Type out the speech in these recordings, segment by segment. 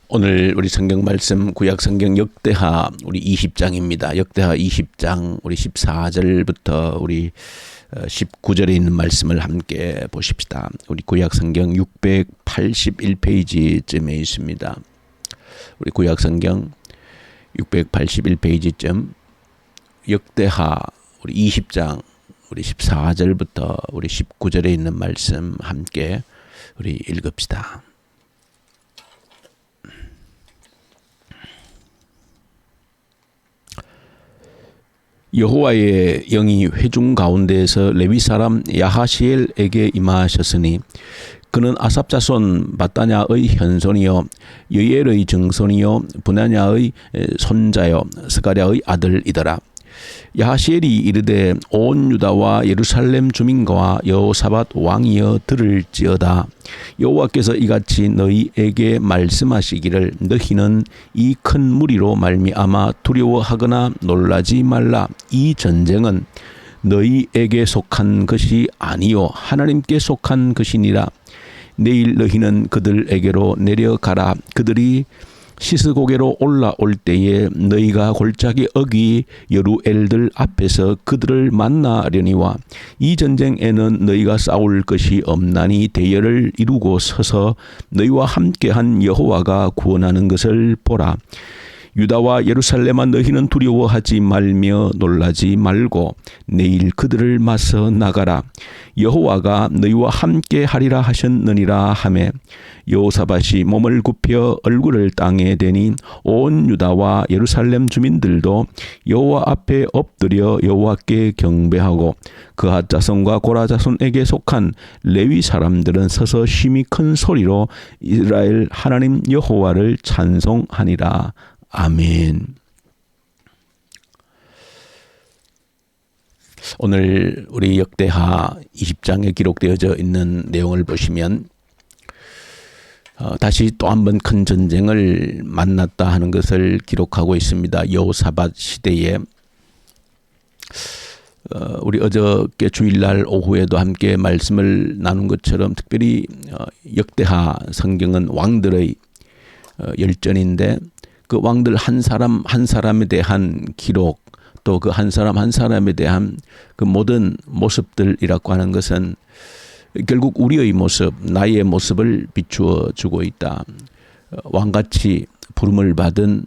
오늘 우리 성경 말씀 구약 성경 역대하 우리 20장입니다. 역대하 20장 우리 14절부터 우리 19절에 있는 말씀을 함께 보십시다. 우리 구약 성경 681페이지쯤에 있습니다. 우리 구약 성경 681페이지쯤 역대하 우리 20장 우리 14절부터 우리 19절에 있는 말씀 함께 우리 읽읍시다. 여호와의 영이 회중 가운데에서 레위 사람 야하시엘에게 임하셨으니 그는 아삽 자손 마따냐의 현손이요 여엘의 증손이요 브나냐의 손자요 스가랴의 아들이더라. 야하시엘이 이르되 온 유다와 예루살렘 주민과 여호사밧 왕이여 들을지어다. 여호와께서 이같이 너희에게 말씀하시기를 너희는 이 큰 무리로 말미암아 두려워하거나 놀라지 말라. 이 전쟁은 너희에게 속한 것이 아니요 하나님께 속한 것이니라. 내일 너희는 그들에게로 내려가라. 그들이 시스고개로 올라올 때에 너희가 골짜기 어기 여루엘들 앞에서 그들을 만나려니와 이 전쟁에는 너희가 싸울 것이 없나니 대열을 이루고 서서 너희와 함께한 여호와가 구원하는 것을 보라. 유다와 예루살렘아 너희는 두려워하지 말며 놀라지 말고 내일 그들을 맞서 나가라. 여호와가 너희와 함께 하리라 하셨느니라 하매 여호사밧이 몸을 굽혀 얼굴을 땅에 대니 온 유다와 예루살렘 주민들도 여호와 앞에 엎드려 여호와께 경배하고 그핫 자손과 고라 자손에게 속한 레위 사람들은 서서 심히 큰 소리로 이스라엘 하나님 여호와를 찬송하니라. 아멘. 오늘 우리 역대하 20장에 기록되어져 있는 내용을 보시면 다시 또 한 번 큰 전쟁을 만났다 하는 것을 기록하고 있습니다. 여호사밧 시대에 우리 어저께 주일날 오후에도 함께 말씀을 나눈 것처럼 특별히 역대하 성경은 왕들의 열전인데 그 왕들 한 사람 한 사람에 대한 기록 또 그 한 사람 한 사람에 대한 그 모든 모습들이라고 하는 것은 결국 우리의 모습, 나의 모습을 비추어 주고 있다. 왕같이 부름을 받은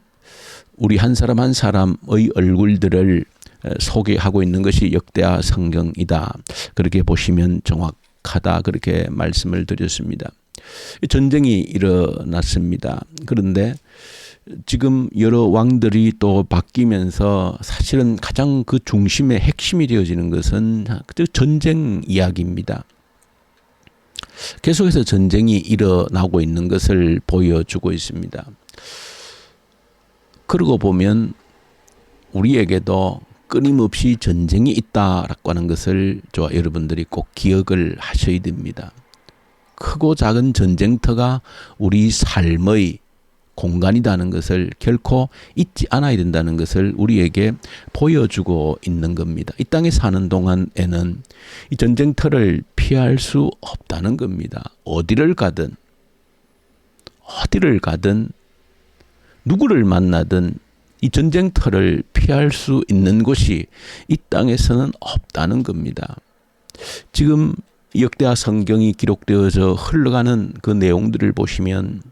우리 한 사람 한 사람의 얼굴들을 소개하고 있는 것이 역대하 성경이다. 그렇게 보시면 정확하다. 그렇게 말씀을 드렸습니다. 전쟁이 일어났습니다. 그런데 지금 여러 왕들이 또 바뀌면서 사실은 가장 그 중심의 핵심이 되어지는 것은 전쟁 이야기입니다. 계속해서 전쟁이 일어나고 있는 것을 보여주고 있습니다. 그러고 보면 우리에게도 끊임없이 전쟁이 있다라고 하는 것을 저와 여러분들이 꼭 기억을 하셔야 됩니다. 크고 작은 전쟁터가 우리 삶의 공간이라는 것을 결코 잊지 않아야 된다는 것을 우리에게 보여주고 있는 겁니다. 이 땅에 사는 동안에는 이 전쟁터를 피할 수 없다는 겁니다. 어디를 가든 누구를 만나든 이 전쟁터를 피할 수 있는 곳이 이 땅에서는 없다는 겁니다. 지금 역대하 성경이 기록되어져 흘러가는 그 내용들을 보시면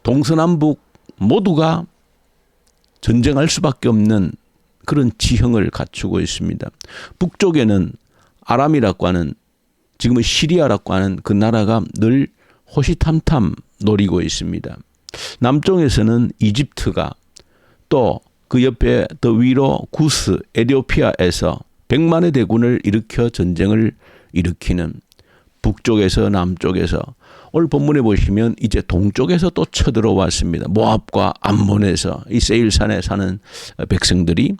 동서남북 모두가 전쟁할 수밖에 없는 그런 지형을 갖추고 있습니다. 북쪽에는 아람이라고 하는 지금의 시리아라고 하는 그 나라가 늘 호시탐탐 노리고 있습니다. 남쪽에서는 이집트가 또 그 옆에 더 위로 구스, 에티오피아에서 100만의 대군을 일으켜 전쟁을 일으키는 북쪽에서 남쪽에서 오늘 본문에 보시면 이제 동쪽에서 또 쳐들어왔습니다. 모압과 암몬에서 이 세일산에 사는 백성들이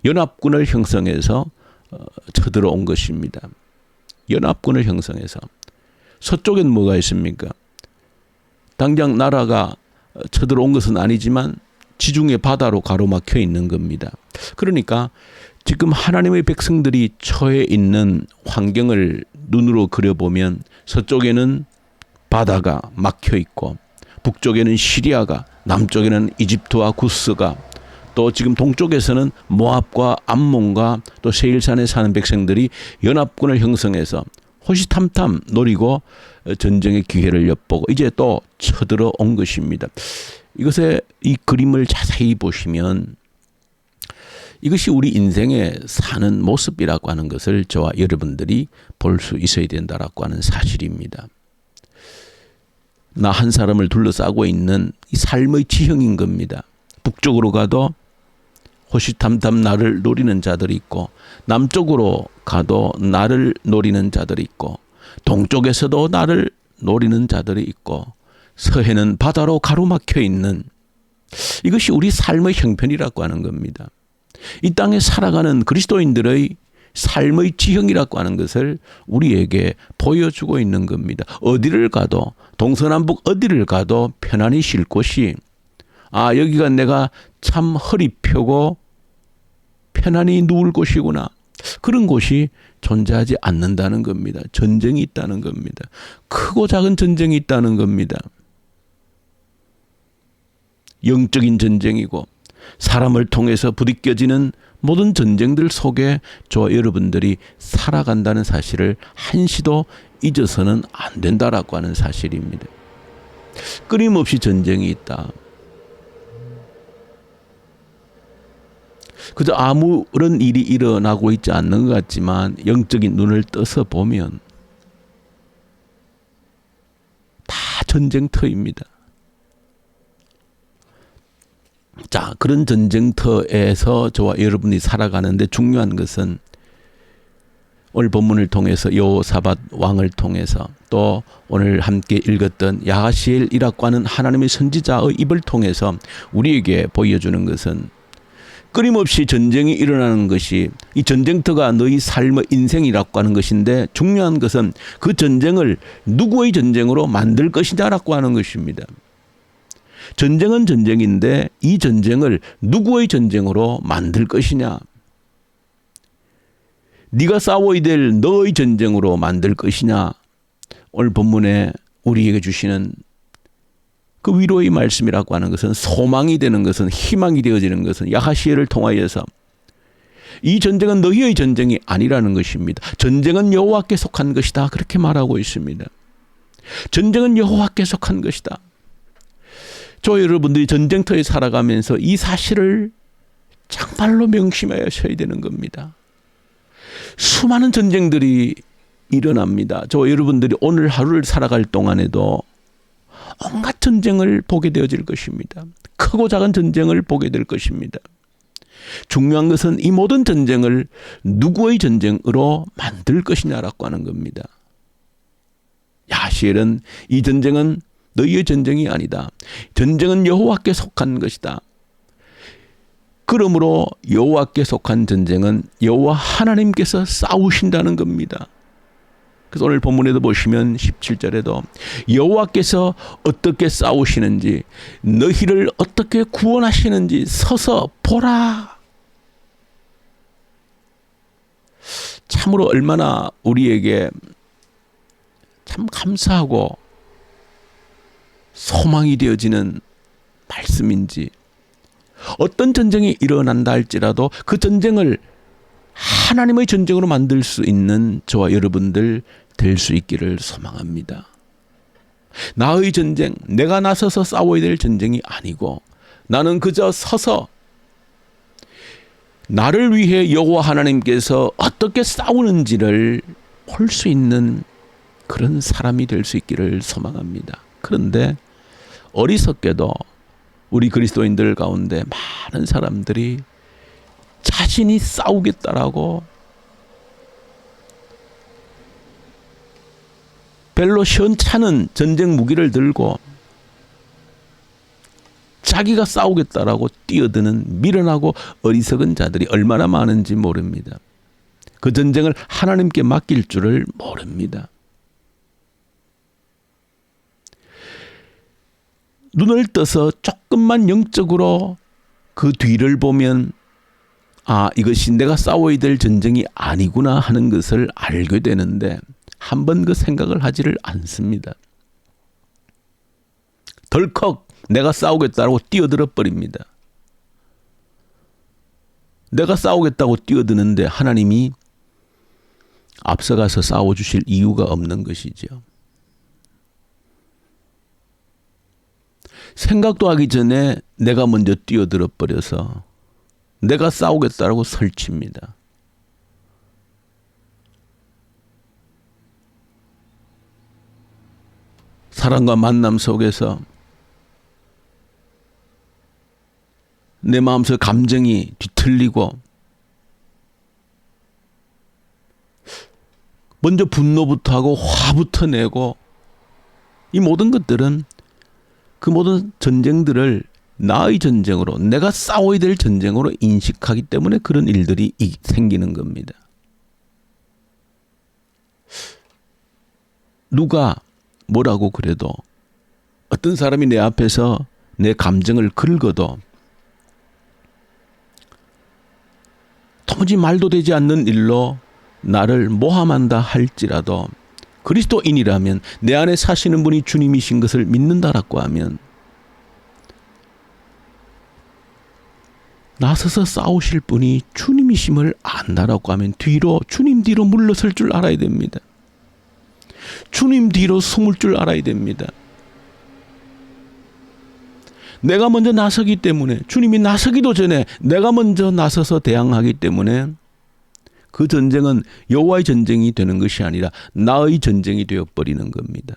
연합군을 형성해서 쳐들어온 것입니다. 연합군을 형성해서 서쪽엔 뭐가 있습니까? 당장 나라가 쳐들어온 것은 아니지만 지중해 바다로 가로막혀 있는 겁니다. 그러니까 지금 하나님의 백성들이 처해 있는 환경을 눈으로 그려보면 서쪽에는 바다가 막혀 있고 북쪽에는 시리아가, 남쪽에는 이집트와 구스가, 또 지금 동쪽에서는 모압과 암몬과 또 세일산에 사는 백성들이 연합군을 형성해서 호시탐탐 노리고 전쟁의 기회를 엿보고 이제 또 쳐들어 온 것입니다. 이것의 이 그림을 자세히 보시면 이것이 우리 인생에 사는 모습이라고 하는 것을 저와 여러분들이 볼 수 있어야 된다라고 하는 사실입니다. 나 한 사람을 둘러싸고 있는 이 삶의 지형인 겁니다. 북쪽으로 가도 호시탐탐 나를 노리는 자들이 있고, 남쪽으로 가도 나를 노리는 자들이 있고, 동쪽에서도 나를 노리는 자들이 있고, 서해는 바다로 가로막혀 있는, 이것이 우리 삶의 형편이라고 하는 겁니다. 이 땅에 살아가는 그리스도인들의 삶의 지형이라고 하는 것을 우리에게 보여주고 있는 겁니다. 어디를 가도, 동서남북 어디를 가도 편안히 쉴 곳이, 여기가 내가 참 허리 펴고 편안히 누울 곳이구나, 그런 곳이 존재하지 않는다는 겁니다. 전쟁이 있다는 겁니다. 크고 작은 전쟁이 있다는 겁니다. 영적인 전쟁이고 사람을 통해서 부딪혀지는 모든 전쟁들 속에 저와 여러분들이 살아간다는 사실을 한시도 잊어서는 안 된다라고 하는 사실입니다. 끊임없이 전쟁이 있다. 그저 아무런 일이 일어나고 있지 않는 것 같지만 영적인 눈을 떠서 보면 다 전쟁터입니다. 자, 그런 전쟁터에서 저와 여러분이 살아가는데 중요한 것은 오늘 본문을 통해서 여호사밧 왕을 통해서 또 오늘 함께 읽었던 야하시엘이라고 하는 하나님의 선지자의 입을 통해서 우리에게 보여주는 것은 끊임없이 전쟁이 일어나는 것이 이 전쟁터가 너희 삶의 인생이라고 하는 것인데, 중요한 것은 그 전쟁을 누구의 전쟁으로 만들 것이냐라고 하는 것입니다. 전쟁은 전쟁인데 이 전쟁을 누구의 전쟁으로 만들 것이냐, 네가 싸워야 될 너의 전쟁으로 만들 것이냐, 오늘 본문에 우리에게 주시는 그 위로의 말씀이라고 하는 것은, 소망이 되는 것은, 희망이 되어지는 것은 야하시엘을 통하여서 이 전쟁은 너희의 전쟁이 아니라는 것입니다. 전쟁은 여호와께 속한 것이다, 그렇게 말하고 있습니다. 전쟁은 여호와께 속한 것이다. 저 여러분들이 전쟁터에 살아가면서 이 사실을 정말로 명심하셔야 되는 겁니다. 수많은 전쟁들이 일어납니다. 저 여러분들이 오늘 하루를 살아갈 동안에도 온갖 전쟁을 보게 되어질 것입니다. 크고 작은 전쟁을 보게 될 것입니다. 중요한 것은 이 모든 전쟁을 누구의 전쟁으로 만들 것이냐라고 하는 겁니다. 야하시엘은 이 전쟁은 너희의 전쟁이 아니다. 전쟁은 여호와께 속한 것이다. 그러므로 여호와께 속한 전쟁은 여호와 하나님께서 싸우신다는 겁니다. 그래서 오늘 본문에도 보시면 17절에도 여호와께서 어떻게 싸우시는지, 너희를 어떻게 구원하시는지 서서 보라. 참으로 얼마나 우리에게 참 감사하고 소망이 되어지는 말씀인지. 어떤 전쟁이 일어난다 할지라도 그 전쟁을 하나님의 전쟁으로 만들 수 있는 저와 여러분들 될 수 있기를 소망합니다. 나의 전쟁, 내가 나서서 싸워야 될 전쟁이 아니고, 나는 그저 서서 나를 위해 여호와 하나님께서 어떻게 싸우는지를 볼 수 있는 그런 사람이 될 수 있기를 소망합니다. 그런데 어리석게도 우리 그리스도인들 가운데 많은 사람들이 자신이 싸우겠다라고 별로 시원찮은 전쟁 무기를 들고 자기가 싸우겠다라고 뛰어드는 미련하고 어리석은 자들이 얼마나 많은지 모릅니다. 그 전쟁을 하나님께 맡길 줄을 모릅니다. 눈을 떠서 조금만 영적으로 그 뒤를 보면 이것이 내가 싸워야 될 전쟁이 아니구나 하는 것을 알게 되는데 한 번 그 생각을 하지를 않습니다. 덜컥 내가 싸우겠다고 뛰어들어 버립니다. 내가 싸우겠다고 뛰어드는데 하나님이 앞서가서 싸워주실 이유가 없는 것이죠. 생각도 하기 전에 내가 먼저 뛰어들어 버려서 내가 싸우겠다고 설칩니다. 사랑과 만남 속에서 내 마음속 감정이 뒤틀리고 먼저 분노부터 하고 화부터 내고 이 모든 것들은 그 모든 전쟁들을 나의 전쟁으로 내가 싸워야 될 전쟁으로 인식하기 때문에 그런 일들이 생기는 겁니다. 누가 뭐라고 그래도 어떤 사람이 내 앞에서 내 감정을 긁어도 도무지 말도 되지 않는 일로 나를 모함한다 할지라도 그리스도인이라면 내 안에 사시는 분이 주님이신 것을 믿는다라고 하면 나서서 싸우실 분이 주님이심을 안다라고 하면 주님 뒤로 물러설 줄 알아야 됩니다. 주님 뒤로 숨을 줄 알아야 됩니다. 내가 먼저 나서기 때문에 주님이 나서기도 전에 내가 먼저 나서서 대항하기 때문에 그 전쟁은 여호와의 전쟁이 되는 것이 아니라 나의 전쟁이 되어버리는 겁니다.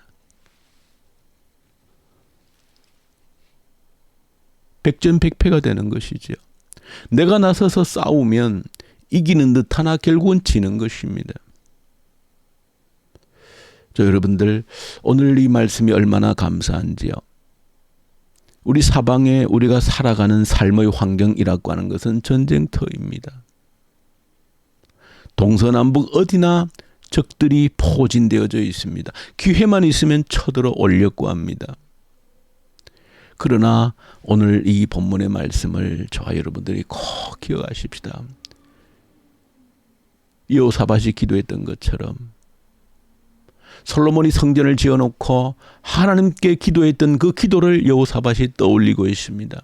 백전백패가 되는 것이죠. 내가 나서서 싸우면 이기는 듯하나 결국은 지는 것입니다. 여러분들 오늘 이 말씀이 얼마나 감사한지요. 우리 사방에 우리가 살아가는 삶의 환경이라고 하는 것은 전쟁터입니다. 동서남북 어디나 적들이 포진되어져 있습니다. 기회만 있으면 쳐들어 오려고 합니다. 그러나 오늘 이 본문의 말씀을 저와 여러분들이 꼭 기억하십시다. 여호사밧이 기도했던 것처럼 솔로몬이 성전을 지어놓고 하나님께 기도했던 그 기도를 여호사밧이 떠올리고 있습니다.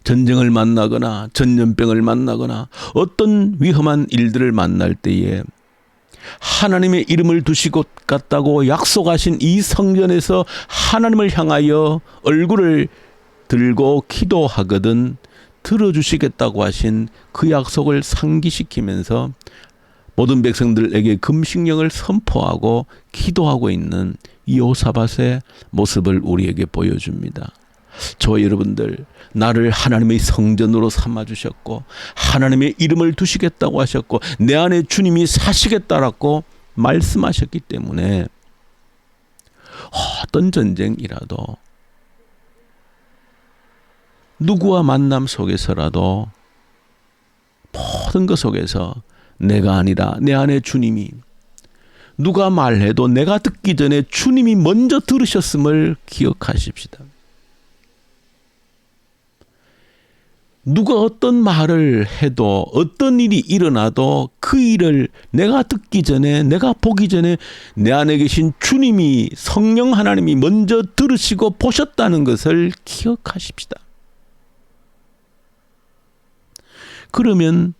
전쟁을 만나거나 전염병을 만나거나 어떤 위험한 일들을 만날 때에 하나님의 이름을 두시고 갔다고 약속하신 이 성전에서 하나님을 향하여 얼굴을 들고 기도하거든 들어주시겠다고 하신 그 약속을 상기시키면서 모든 백성들에게 금식령을 선포하고 기도하고 있는 여호사밧의 모습을 우리에게 보여줍니다. 저와 여러분들, 나를 하나님의 성전으로 삼아주셨고 하나님의 이름을 두시겠다고 하셨고 내 안에 주님이 사시겠다라고 말씀하셨기 때문에 어떤 전쟁이라도 누구와 만남 속에서라도 모든 것 속에서 내가 아니라 내 안에 주님이, 누가 말해도 내가 듣기 전에 주님이 먼저 들으셨음을 기억하십시다. 누가 어떤 말을 해도 어떤 일이 일어나도 그 일을 내가 듣기 전에 내가 보기 전에 내 안에 계신 주님이, 성령 하나님이 먼저 들으시고 보셨다는 것을 기억하십시다. 그러면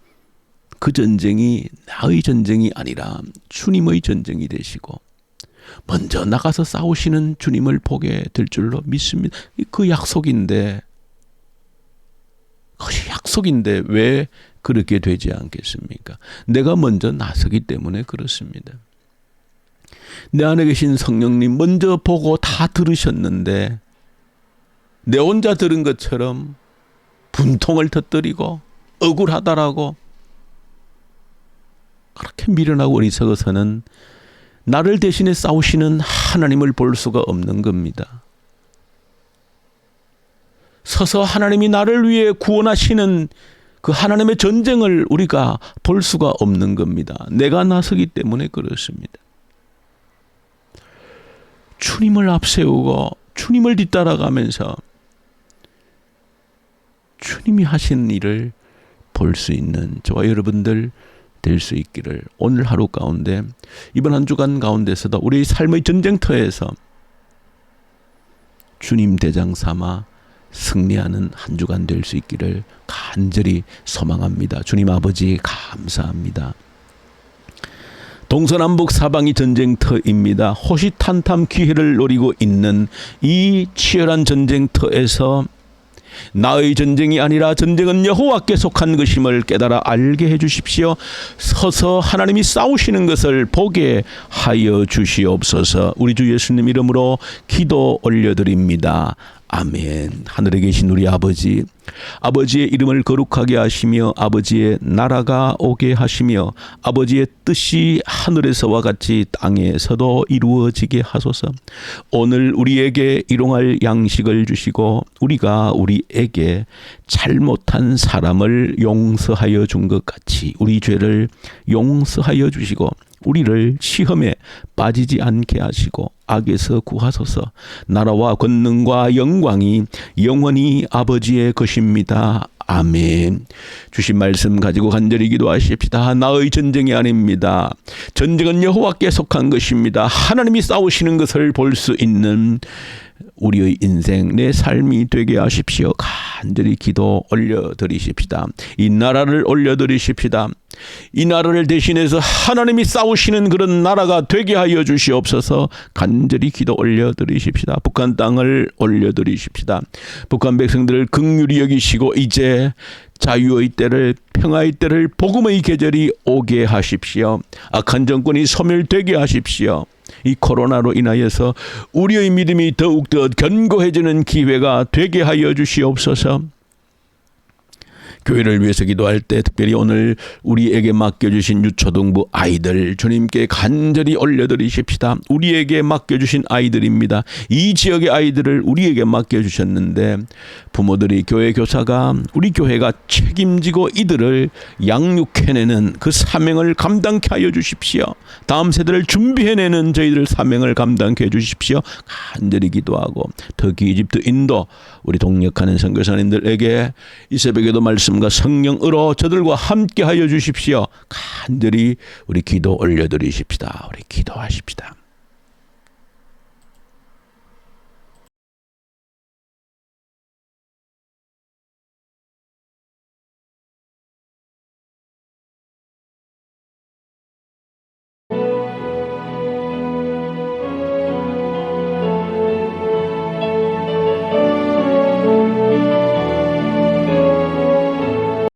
그 전쟁이 나의 전쟁이 아니라 주님의 전쟁이 되시고 먼저 나가서 싸우시는 주님을 보게 될 줄로 믿습니다. 그 약속인데 그것이 약속인데 왜 그렇게 되지 않겠습니까? 내가 먼저 나서기 때문에 그렇습니다. 내 안에 계신 성령님 먼저 보고 다 들으셨는데 내 혼자 들은 것처럼 분통을 터뜨리고 억울하다라고 그렇게 미련하고 어리석어서는 나를 대신에 싸우시는 하나님을 볼 수가 없는 겁니다. 서서 하나님이 나를 위해 구원하시는 그 하나님의 전쟁을 우리가 볼 수가 없는 겁니다. 내가 나서기 때문에 그렇습니다. 주님을 앞세우고 주님을 뒤따라가면서 주님이 하시는 일을 볼 수 있는 저와 여러분들 될 수 있기를 오늘 하루 가운데, 이번 한 주간 가운데서도 우리 삶의 전쟁터에서 주님 대장 삼아 승리하는 한 주간 될 수 있기를 간절히 소망합니다. 주님 아버지 감사합니다. 동서남북 사방이 전쟁터입니다. 호시탄탐 기회를 노리고 있는 이 치열한 전쟁터에서 나의 전쟁이 아니라 전쟁은 여호와께 속한 것임을 깨달아 알게 해주십시오. 서서 하나님이 싸우시는 것을 보게 하여 주시옵소서. 우리 주 예수님 이름으로 기도 올려드립니다. 아멘. 하늘에 계신 우리 아버지, 아버지의 이름을 거룩하게 하시며 아버지의 나라가 오게 하시며 아버지의 뜻이 하늘에서와 같이 땅에서도 이루어지게 하소서. 오늘 우리에게 일용할 양식을 주시고 우리가 우리에게 잘못한 사람을 용서하여 준 것 같이 우리 죄를 용서하여 주시고 우리를 시험에 빠지지 않게 하시고 악에서 구하소서. 나라와 권능과 영광이 영원히 아버지의 것입니다. 아멘. 주신 말씀 가지고 간절히 기도하십시다. 나의 전쟁이 아닙니다. 전쟁은 여호와께 속한 것입니다. 하나님이 싸우시는 것을 볼 수 있는 우리의 인생, 내 삶이 되게 하십시오. 간절히 기도 올려드리십시다. 이 나라를 올려드리십시다. 이 나라를 대신해서 하나님이 싸우시는 그런 나라가 되게 하여 주시옵소서. 간절히 기도 올려드리십시다. 북한 땅을 올려드리십시다. 북한 백성들을 긍휼히 여기시고 이제 자유의 때를, 평화의 때를, 복음의 계절이 오게 하십시오. 악한 정권이 소멸되게 하십시오. 이 코로나로 인하여서 우리의 믿음이 더욱더 견고해지는 기회가 되게 하여 주시옵소서. 교회를 위해서 기도할 때 특별히 오늘 우리에게 맡겨주신 유초등부 아이들 주님께 간절히 올려드리십시다. 우리에게 맡겨주신 아이들입니다. 이 지역의 아이들을 우리에게 맡겨주셨는데 부모들이, 교회 교사가, 우리 교회가 책임지고 이들을 양육해내는 그 사명을 감당케 하여 주십시오. 다음 세대를 준비해내는 저희들 사명을 감당케 해주십시오. 간절히 기도하고 터키, 이집트, 인도 우리 동역하는 선교사님들에게 이 새벽에도 말씀과 성령으로 저들과 함께 하여 주십시오. 간절히 우리 기도 올려드리십시다. 우리 기도하십시다.